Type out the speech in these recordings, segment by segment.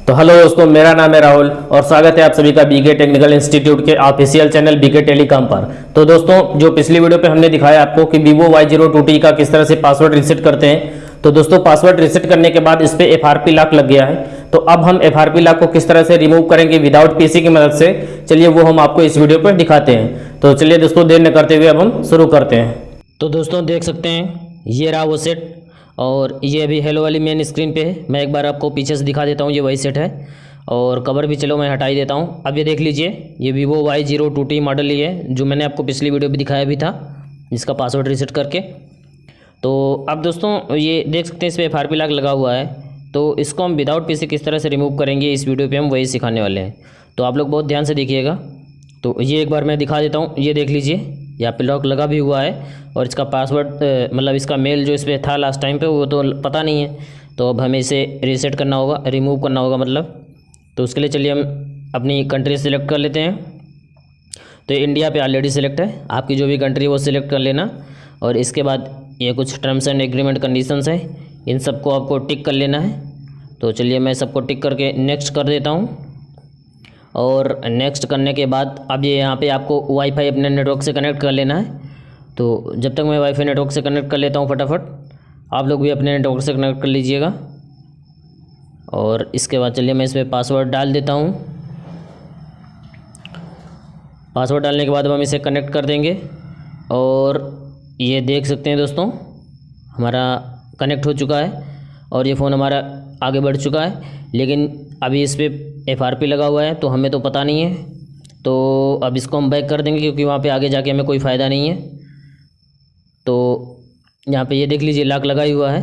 तो हेलो दोस्तों, मेरा नाम है राहुल और स्वागत है आप सभी का बीके टेक्निकल इंस्टीट्यूट के ऑफिशियल चैनल बीके टेलीकॉम पर। तो दोस्तों, जो पिछली वीडियो पे हमने दिखाया आपको कि Vivo Y02T का किस तरह से पासवर्ड रीसेट करते हैं। तो दोस्तों, पासवर्ड रीसेट करने के बाद इस पे FRP लॉक लग गया है। तो अब हम FRP लॉक को किस तरह से रिमूव करेंगे विदाउट पीसी की मदद से, चलिए वो हम आपको इस वीडियो पर दिखाते हैं। तो चलिए दोस्तों, देर न करते हुए अब हम शुरू करते हैं। तो दोस्तों, देख सकते हैं ये रहा वो सेट और ये अभी हेलो वाली मेन स्क्रीन पे है। मैं एक बार आपको पीछे से दिखा देता हूँ, ये वही सेट है और कवर भी चलो मैं हटा ही देता हूँ। अब ये देख लीजिए, ये Vivo Y02T मॉडल ही है जो मैंने आपको पिछली वीडियो भी दिखाया भी था, जिसका पासवर्ड रीसेट करके। तो अब दोस्तों, ये देख सकते हैं इस पर FRP लॉक लगा हुआ है। तो इसको हम विदाउट पीसी किस तरह से रिमूव करेंगे, इस वीडियो पे हम वही सिखाने वाले हैं। तो आप लोग बहुत ध्यान से देखिएगा। तो ये एक बार मैं दिखा देता हूँ। ये देख लीजिए, यहाँ पे लॉक लगा भी हुआ है और इसका पासवर्ड मतलब इसका मेल जो इस पर था लास्ट टाइम पे, वो तो पता नहीं है। तो अब हमें इसे रीसेट करना होगा, रिमूव करना होगा मतलब। तो उसके लिए चलिए हम अपनी कंट्री सेलेक्ट कर लेते हैं। तो इंडिया पे ऑलरेडी सेलेक्ट है, आपकी जो भी कंट्री वो सिलेक्ट कर लेना। और इसके बाद ये कुछ टर्म्स एंड एग्रीमेंट कंडीशंस है, इन सबको आपको टिक कर लेना है। तो चलिए मैं सबको टिक करके नेक्स्ट कर देता हूँ। और नेक्स्ट करने के बाद अब ये यहाँ पे आपको वाईफाई अपने नेटवर्क से कनेक्ट कर लेना है। तो जब तक मैं वाईफाई नेटवर्क से कनेक्ट कर लेता हूँ फटाफट, आप लोग भी अपने नेटवर्क से कनेक्ट कर लीजिएगा। और इसके बाद चलिए मैं इसमें पासवर्ड डाल देता हूँ। पासवर्ड डालने के बाद हम इसे कनेक्ट कर देंगे और ये देख सकते हैं दोस्तों, हमारा कनेक्ट हो चुका है और ये फ़ोन हमारा आगे बढ़ चुका है। लेकिन अभी इस पर FRP लगा हुआ है तो हमें तो पता नहीं है। तो अब इसको हम बैक कर देंगे क्योंकि वहाँ पे आगे जाके हमें कोई फ़ायदा नहीं है। तो यहाँ पे ये देख लीजिए लॉक लगा ही हुआ है,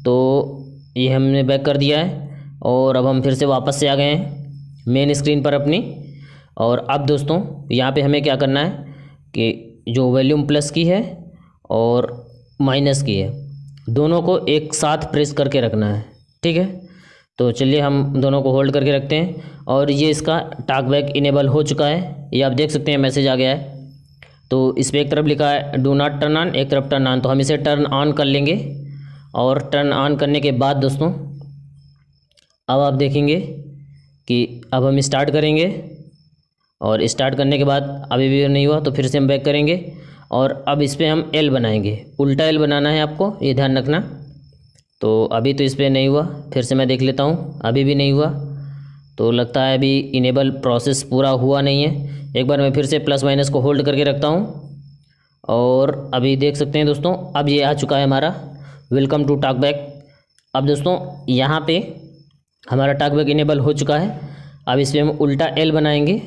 तो ये हमने बैक कर दिया है। और अब हम फिर से वापस से आ गए हैं मेन स्क्रीन पर अपनी। और अब दोस्तों, यहाँ पे हमें क्या करना है कि जो वॉल्यूम प्लस की है और माइनस की है, दोनों को एक साथ प्रेस करके रखना है, ठीक है। तो चलिए हम दोनों को होल्ड करके रखते हैं। और ये इसका टॉकबैक इनेबल हो चुका है, ये आप देख सकते हैं मैसेज आ गया है। तो इस पर एक तरफ लिखा है डू नॉट टर्न ऑन, एक तरफ टर्न ऑन। तो हम इसे टर्न ऑन कर लेंगे। और टर्न ऑन करने के बाद दोस्तों, अब आप देखेंगे कि अब हम स्टार्ट करेंगे। और स्टार्ट करने के बाद अभी भी नहीं हुआ तो फिर से हम बैक करेंगे। और अब इस पर हम L बनाएंगे, उल्टा L बनाना है आपको, ये ध्यान रखना। तो अभी तो इस पर नहीं हुआ, फिर से मैं देख लेता हूँ, अभी भी नहीं हुआ। तो लगता है अभी इनेबल प्रोसेस पूरा हुआ नहीं है। एक बार मैं फिर से प्लस माइनस को होल्ड करके रखता हूँ। और अभी देख सकते हैं दोस्तों, अब ये आ चुका है हमारा वेलकम टू टॉकबैक। अब दोस्तों, यहाँ पे हमारा टॉकबैक इनेबल हो चुका है। अब इस पर हम उल्टा L बनाएंगे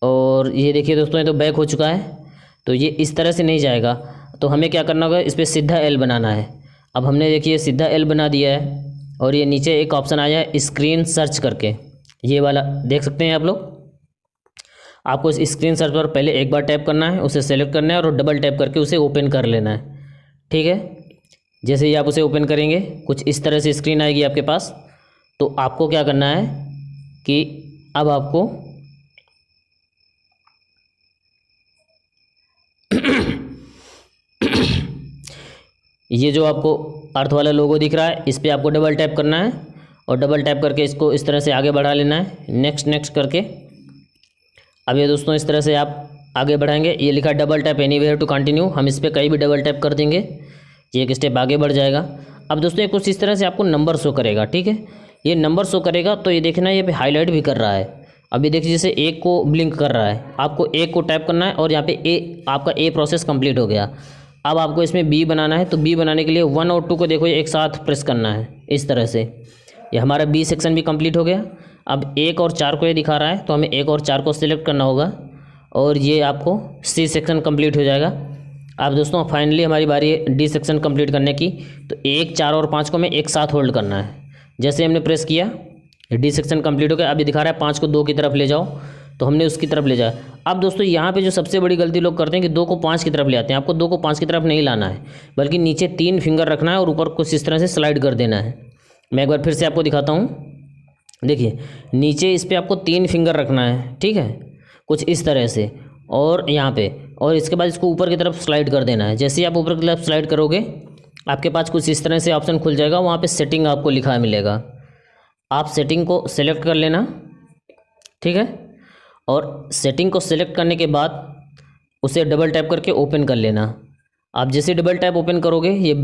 और ये देखिए दोस्तों, ये तो बैक हो चुका है। तो ये इस तरह से नहीं जाएगा, तो हमें क्या करना होगा, इस पर सीधा L बनाना है। अब हमने देखिए सीधा L बना दिया है। और ये नीचे एक ऑप्शन आया है स्क्रीन सर्च करके, ये वाला देख सकते हैं आप लोग। आपको इस स्क्रीन सर्च पर पहले एक बार टैप करना है, उसे सेलेक्ट करना है और डबल टैप करके उसे ओपन कर लेना है, ठीक है। जैसे ही आप उसे ओपन करेंगे कुछ इस तरह से स्क्रीन आएगी आपके पास। तो आपको क्या करना है कि अब आपको ये जो आपको अर्थ वाला लोगो दिख रहा है, इस पर आपको डबल टैप करना है और डबल टैप करके इसको इस तरह से आगे बढ़ा लेना है, नेक्स्ट नेक्स्ट करके। अब ये दोस्तों इस तरह से आप आगे बढ़ाएंगे। ये लिखा double tap anywhere to continue, हम इस पर कहीं भी डबल टैप कर देंगे, ये एक स्टेप आगे बढ़ जाएगा। अब दोस्तों, ये कुछ इस तरह से आपको नंबर शो करेगा, ठीक है। ये नंबर शो करेगा तो ये देखना, ये पे हाईलाइट भी कर रहा है। अभी देखिए जैसे एक को ब्लिंक कर रहा है, आपको एक को टैप करना है और यहाँ पे आपका A प्रोसेस कंप्लीट हो गया। अब आपको इसमें B बनाना है, तो B बनाने के लिए 1 और 2 को देखो एक साथ प्रेस करना है इस तरह से। ये हमारा B सेक्शन भी कंप्लीट हो गया। अब 1 और 4 को ये दिखा रहा है, तो हमें 1 और 4 को सिलेक्ट करना होगा और ये आपको C सेक्शन कंप्लीट हो जाएगा। अब दोस्तों, फाइनली हमारी बारी है D सेक्शन कंप्लीट करने की। तो 1, 4 और 5 को हमें एक साथ होल्ड करना है। जैसे हमने प्रेस किया, D सेक्शन कंप्लीट हो गया। अभी दिखा रहा है 5 को 2 की तरफ ले जाओ, तो हमने उसकी तरफ ले जाया। अब दोस्तों, यहाँ पे जो सबसे बड़ी गलती लोग करते हैं कि 2 को 5 की तरफ ले आते हैं। आपको 2 को 5 की तरफ नहीं लाना है, बल्कि नीचे 3 फिंगर रखना है और ऊपर कुछ इस तरह से स्लाइड कर देना है। मैं एक बार फिर से आपको दिखाता हूँ। देखिए नीचे इस पर आपको 3 फिंगर रखना है, ठीक है, कुछ इस तरह से। और यहाँ पे, और इसके बाद इसको ऊपर की तरफ स्लाइड कर देना है। जैसे ही आप ऊपर की तरफ स्लाइड करोगे, आपके पास कुछ इस तरह से ऑप्शन खुल जाएगा, वहाँ पे सेटिंग आपको लिखा मिलेगा। आप सेटिंग को सिलेक्ट कर लेना, ठीक है। और सेटिंग को सिलेक्ट करने के बाद उसे डबल टैप करके ओपन कर लेना। आप जैसे डबल टैप ओपन करोगे ये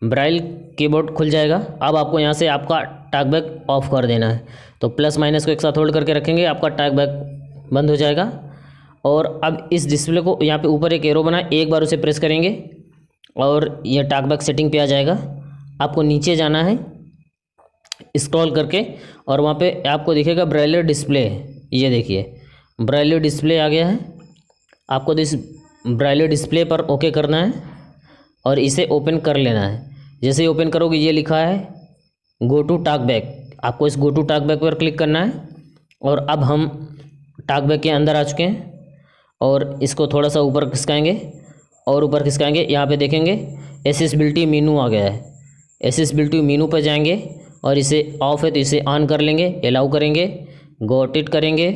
ब्राइल कीबोर्ड खुल जाएगा। अब आपको यहाँ से आपका टॉकबैक ऑफ कर देना है। तो प्लस माइनस को एक साथ होल्ड करके रखेंगे, आपका टॉकबैक बंद हो जाएगा। और अब इस डिस्प्ले को यहाँ पे ऊपर एक एरो बना है, एक बार उसे प्रेस करेंगे और ये टॉकबैक सेटिंग पे आ जाएगा। आपको नीचे जाना है स्क्रॉल करके और वहाँ पे आपको दिखेगा ब्राइलर डिस्प्ले। ये देखिए ब्राइलर डिस्प्ले आ गया है। आपको इस ब्राइलर डिस्प्ले पर ओके करना है और इसे ओपन कर लेना है। जैसे ही ओपन करोगे ये लिखा है गो टू टॉकबैक, आपको इस गो टू टॉकबैक पर क्लिक करना है। और अब हम टॉकबैक के अंदर आ चुके हैं और इसको थोड़ा सा ऊपर खिसकाएंगे और ऊपर खिसकाएंगे, यहाँ पे देखेंगे एसेसिबिलिटी मीनू आ गया है। एसेसिबिलिटी मीनू पर जाएंगे और इसे ऑफ है तो इसे ऑन कर लेंगे, अलाउ करेंगे, गॉट इट करेंगे।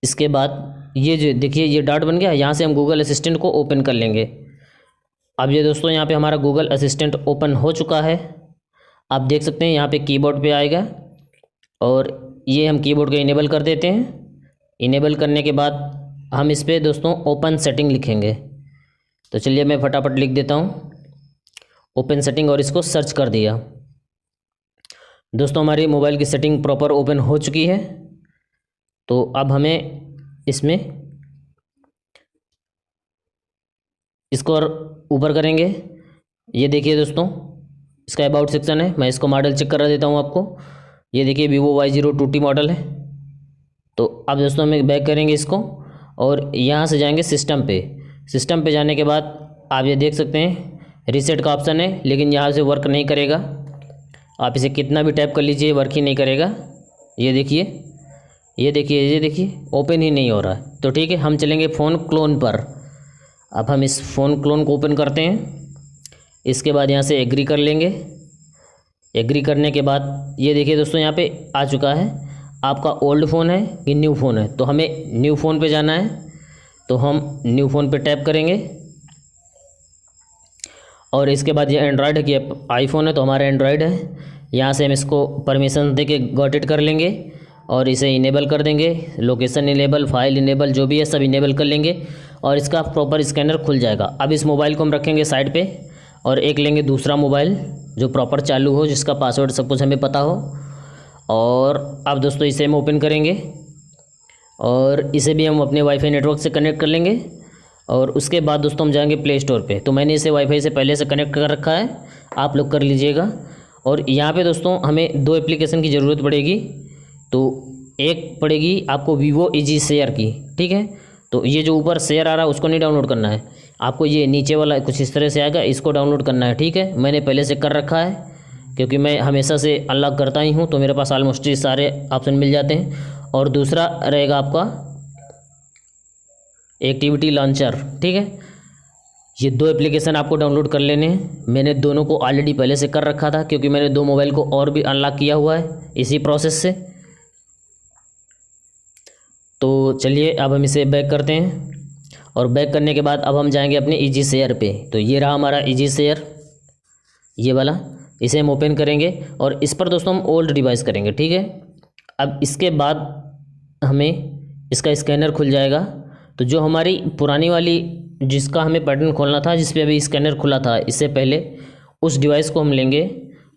इसके बाद ये जो देखिए ये डॉट बन गया, यहाँ से हम गूगल असिस्टेंट को ओपन कर लेंगे। अब ये दोस्तों यहाँ पे हमारा गूगल असिस्टेंट ओपन हो चुका है। आप देख सकते हैं यहाँ पे कीबोर्ड पे आएगा और ये हम कीबोर्ड को इनेबल कर देते हैं। इनेबल करने के बाद हम इस पर दोस्तों ओपन सेटिंग लिखेंगे। तो चलिए मैं फटाफट लिख देता हूँ ओपन सेटिंग और इसको सर्च कर दिया। दोस्तों हमारी मोबाइल की सेटिंग प्रॉपर ओपन हो चुकी है। तो अब हमें इसमें इसको और ऊपर करेंगे। ये देखिए दोस्तों इसका अबाउट सेक्शन है, मैं इसको मॉडल चेक करा देता हूँ आपको। ये देखिए Vivo Y02T मॉडल है। तो अब दोस्तों हमें बैक करेंगे इसको और यहाँ से जाएंगे सिस्टम पे। सिस्टम पे जाने के बाद आप ये देख सकते हैं रीसेट का ऑप्शन है, लेकिन यहाँ से वर्क नहीं करेगा। आप इसे कितना भी टैप कर लीजिए वर्क ही नहीं करेगा। ये देखिए ये देखिए ये देखिए ओपन ही नहीं हो रहा है। तो ठीक है, हम चलेंगे फ़ोन क्लोन पर। अब हम इस फ़ोन क्लोन को ओपन करते हैं। इसके बाद यहाँ से एग्री कर लेंगे। एग्री करने के बाद ये देखिए दोस्तों यहाँ पे आ चुका है आपका ओल्ड फ़ोन है कि न्यू फ़ोन है। तो हमें न्यू फ़ोन पे जाना है, तो हम न्यू फ़ोन पे टैप करेंगे। और इसके बाद ये एंड्रॉयड है कि आईफोन है, तो हमारा एंड्रॉयड है। यहाँ से हम इसको परमिशन दे के गॉट इट कर लेंगे और इसे इनेबल कर देंगे। लोकेशन इनेबल, फाइल इनेबल, जो भी है सब इनेबल कर लेंगे और इसका प्रॉपर स्कैनर खुल जाएगा। अब इस मोबाइल को हम रखेंगे साइड पे और एक लेंगे दूसरा मोबाइल जो प्रॉपर चालू हो, जिसका पासवर्ड सब कुछ हमें पता हो। और अब दोस्तों इसे हम ओपन करेंगे और इसे भी हम अपने वाईफाई नेटवर्क से कनेक्ट कर लेंगे। और उसके बाद दोस्तों हम जाएंगे प्ले स्टोर पे। तो मैंने इसे वाईफाई से पहले से कनेक्ट कर रखा है, आप लोग कर लीजिएगा। और यहाँ पे दोस्तों हमें दो एप्लीकेशन की ज़रूरत पड़ेगी। तो एक पड़ेगी आपको Vivo Easy शेयर की, ठीक है। तो ये जो ऊपर शेयर आ रहा है उसको नहीं डाउनलोड करना है, आपको ये नीचे वाला कुछ इस तरह से आएगा, इसको डाउनलोड करना है, ठीक है। मैंने पहले से कर रखा है क्योंकि मैं हमेशा से अनलॉक करता ही हूँ, तो मेरे पास ऑलमोस्ट ये सारे ऑप्शन मिल जाते हैं। और दूसरा रहेगा आपका एक्टिविटी लॉन्चर, ठीक है। ये दो एप्लीकेशन आपको डाउनलोड कर लेने हैं। मैंने दोनों को ऑलरेडी पहले से कर रखा था क्योंकि मैंने दो मोबाइल को और भी अनलॉक किया हुआ है इसी प्रोसेस से। तो चलिए अब हम इसे बैक करते हैं और बैक करने के बाद अब हम जाएंगे अपने ईजी शेयर पे। तो ये रहा हमारा ईजी शेयर, ये वाला, इसे हम ओपन करेंगे और इस पर दोस्तों हम ओल्ड डिवाइस करेंगे, ठीक है। अब इसके बाद हमें इसका स्कैनर खुल जाएगा। तो जो हमारी पुरानी वाली जिसका हमें पैटर्न खोलना था, जिस पे अभी स्कैनर खुला था इससे पहले, उस डिवाइस को हम लेंगे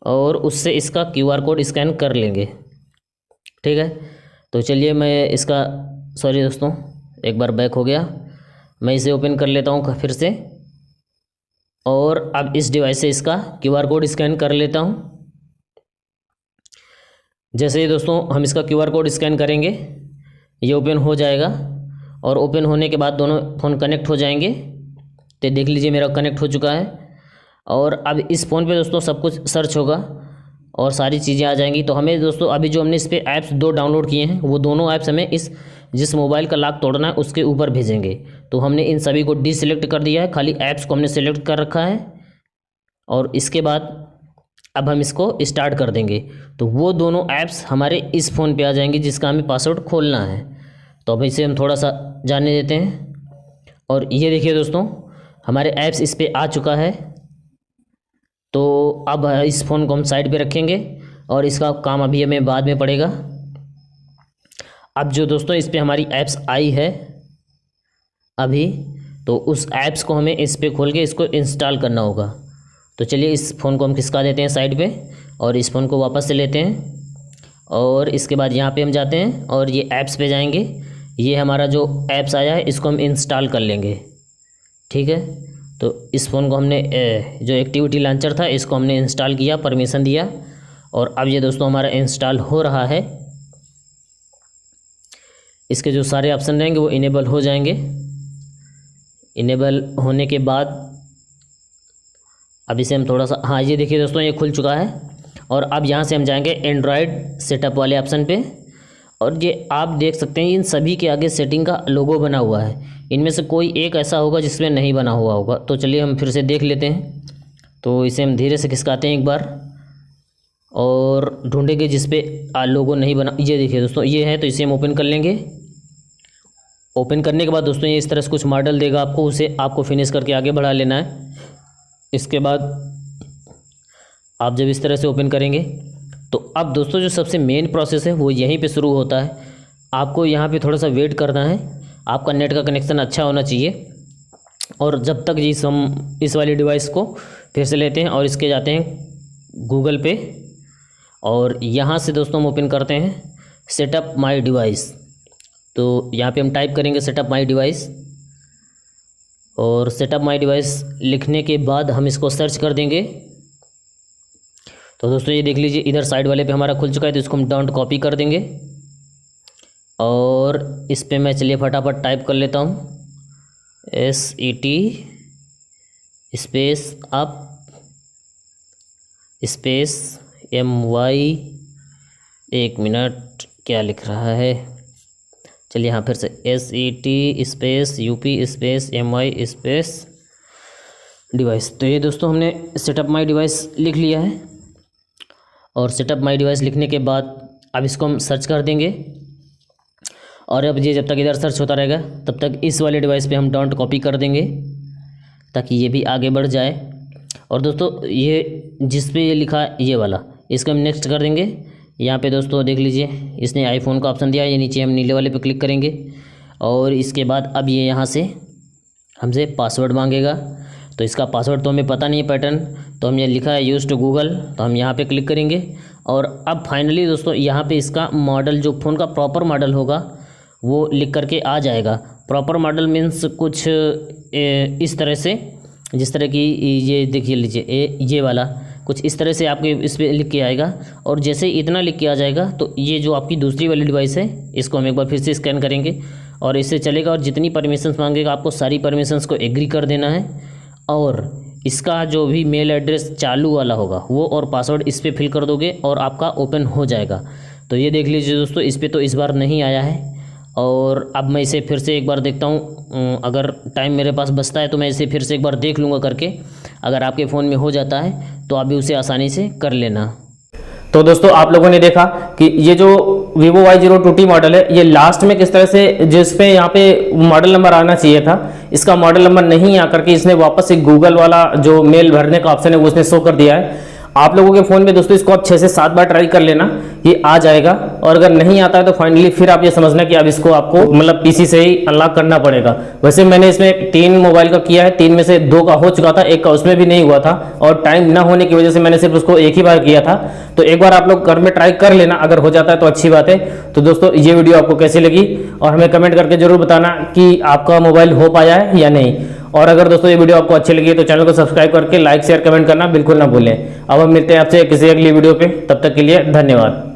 और उससे इसका QR कोड स्कैन कर लेंगे, ठीक है। तो चलिए मैं इसका, सॉरी दोस्तों एक बार बैक हो गया, मैं इसे ओपन कर लेता हूँ फिर से और अब इस डिवाइस से इसका QR कोड स्कैन कर लेता हूँ। जैसे ही दोस्तों हम इसका QR कोड स्कैन करेंगे ये ओपन हो जाएगा और ओपन होने के बाद दोनों फ़ोन कनेक्ट हो जाएंगे। तो देख लीजिए मेरा कनेक्ट हो चुका है और अब इस फ़ोन पे दोस्तों सब कुछ सर्च होगा और सारी चीज़ें आ जाएंगी। तो हमें दोस्तों अभी जो हमने इस पर ऐप्स दो डाउनलोड किए हैं वो दोनों ऐप्स हमें इस जिस मोबाइल का लॉक तोड़ना है उसके ऊपर भेजेंगे। तो हमने इन सभी को डिसेलेक्ट कर दिया है, खाली ऐप्स को हमने सेलेक्ट कर रखा है। और इसके बाद अब हम इसको स्टार्ट कर देंगे तो वो दोनों ऐप्स हमारे इस फ़ोन पे आ जाएंगे जिसका हमें पासवर्ड खोलना है। तो अब इसे हम थोड़ा सा जानने देते हैं और ये देखिए दोस्तों हमारे ऐप्स इस पर आ चुका है। तो अब इस फ़ोन को हम साइड पे रखेंगे और इसका काम अभी हमें बाद में पड़ेगा। अब जो दोस्तों इस पे हमारी ऐप्स आई है अभी, तो उस ऐप्स को हमें इस पे खोल के इसको इंस्टॉल करना होगा। तो चलिए इस फ़ोन को हम खिसका देते हैं साइड पे और इस फ़ोन को वापस से लेते हैं और इसके बाद यहाँ पे हम जाते हैं और ये ऐप्स पे जाएंगे। ये हमारा जो ऐप्स आया है इसको हम इंस्टॉल कर लेंगे, ठीक है। तो इस फ़ोन को हमने जो एक्टिविटी लॉन्चर था इसको हमने इंस्टॉल किया, परमिशन दिया और अब ये दोस्तों हमारा इंस्टॉल हो रहा है। इसके जो सारे ऑप्शन रहेंगे वो इनेबल हो जाएंगे। इनेबल होने के बाद अब इसे हम थोड़ा सा, हाँ ये देखिए दोस्तों ये खुल चुका है। और अब यहाँ से हम जाएंगे एंड्रॉयड सेटअप वाले ऑप्शन पे और ये आप देख सकते हैं इन सभी के आगे सेटिंग का लोगो बना हुआ है। इनमें से कोई एक ऐसा होगा जिसमें नहीं बना हुआ होगा। तो चलिए हम फिर से देख लेते हैं। तो इसे हम धीरे से खिसकाते हैं एक बार और ढूंढेंगे जिस पे लोगो नहीं बना। ये देखिए दोस्तों ये है, तो इसे हम ओपन कर लेंगे। ओपन करने के बाद दोस्तों ये इस तरह से कुछ मॉडल देगा आपको, उसे आपको फिनिश करके आगे बढ़ा लेना है। इसके बाद आप जब इस तरह से ओपन करेंगे तो अब दोस्तों जो सबसे मेन प्रोसेस है वो यहीं पे शुरू होता है। आपको यहाँ पे थोड़ा सा वेट करना है, आपका नेट का कनेक्शन अच्छा होना चाहिए। और जब तक हम इस वाली डिवाइस को फिर से लेते हैं और इसके जाते हैं गूगल पे और यहाँ से दोस्तों हम ओपन करते हैं सेटअप माई डिवाइस। तो यहाँ पे हम टाइप करेंगे सेटअप माई डिवाइस और सेटअप माई डिवाइस लिखने के बाद हम इसको सर्च कर देंगे। तो दोस्तों ये देख लीजिए इधर साइड वाले पे हमारा खुल चुका है, तो इसको हम डाउन कॉपी कर देंगे और इस पे मैं चलिए फटाफट टाइप कर लेता हूँ SET space up space MY। एक मिनट क्या लिख रहा है, चलिए हाँ फिर से SET space UP space MY space device. तो ये दोस्तों हमने सेटअप माई डिवाइस लिख लिया है और सेटअप माई डिवाइस लिखने के बाद अब इसको हम सर्च कर देंगे। और अब ये जब तक इधर सर्च होता रहेगा तब तक इस वाले डिवाइस पे हम डाउन कॉपी कर देंगे ताकि ये भी आगे बढ़ जाए। और दोस्तों ये जिस पे ये लिखा है ये वाला, इसको हम नेक्स्ट कर देंगे। यहाँ पे दोस्तों देख लीजिए इसने आईफोन का ऑप्शन दिया है, ये नीचे हम नीले वाले पे क्लिक करेंगे और इसके बाद अब ये यहाँ से हमसे पासवर्ड मांगेगा। तो इसका पासवर्ड तो हमें पता नहीं है पैटर्न, तो हम ये लिखा है यूज़ टू गूगल, तो हम यहाँ पे क्लिक करेंगे। और अब फाइनली दोस्तों यहाँ पे इसका मॉडल जो फ़ोन का प्रॉपर मॉडल होगा वो लिख करके आ जाएगा। प्रॉपर मॉडल मीन्स कुछ इस तरह से, जिस तरह की ये देखिए लीजिए ये वाला कुछ इस तरह से आपके इस पर लिख के आएगा। और जैसे इतना लिख के आ जाएगा तो ये जो आपकी दूसरी वाली डिवाइस है इसको हम एक बार फिर से स्कैन करेंगे और इससे चलेगा। और जितनी परमिशंस मांगेगा आपको सारी परमिशंस को एग्री कर देना है और इसका जो भी मेल एड्रेस चालू वाला होगा वो और पासवर्ड इस पर फिल कर दोगे और आपका ओपन हो जाएगा। तो ये देख लीजिए दोस्तों इस पर तो इस बार नहीं आया है। और अब मैं इसे फिर से एक बार देखता हूँ, अगर टाइम मेरे पास बचता है तो मैं इसे फिर से एक बार देख लूँगा करके। अगर आपके फ़ोन में हो जाता है तो आप भी उसे आसानी से कर लेना। तो दोस्तों आप लोगों ने देखा कि ये जो Vivo Y02T मॉडल है ये लास्ट में किस तरह से, जिस पे यहाँ पे मॉडल नंबर आना चाहिए था इसका मॉडल नंबर नहीं आकर के इसने वापस से गूगल वाला जो मेल भरने का ऑप्शन है वो उसने शो कर दिया है। आप लोगों के फ़ोन में दोस्तों इसको आप 6 से 7 बार ट्राई कर लेना, ये आ जाएगा। और अगर नहीं आता है तो फाइनली फिर आप ये समझना कि अब इसको आपको मतलब पीसी से ही अनलॉक करना पड़ेगा। वैसे मैंने इसमें 3 मोबाइल का किया है, 3 में से 2 का हो चुका था, एक का उसमें भी नहीं हुआ था और टाइम ना होने की वजह से मैंने सिर्फ उसको एक ही बार किया था। तो एक बार आप लोग घर में ट्राई कर लेना, अगर हो जाता है तो अच्छी बात है। तो दोस्तों ये वीडियो आपको कैसी लगी और हमें कमेंट करके जरूर बताना कि आपका मोबाइल हो पाया है या नहीं। और अगर दोस्तों ये वीडियो आपको अच्छी लगी है तो चैनल को सब्सक्राइब करके लाइक शेयर कमेंट करना बिल्कुल ना भूलें। अब हम मिलते हैं आपसे किसी अगली वीडियो पे, तब तक के लिए धन्यवाद।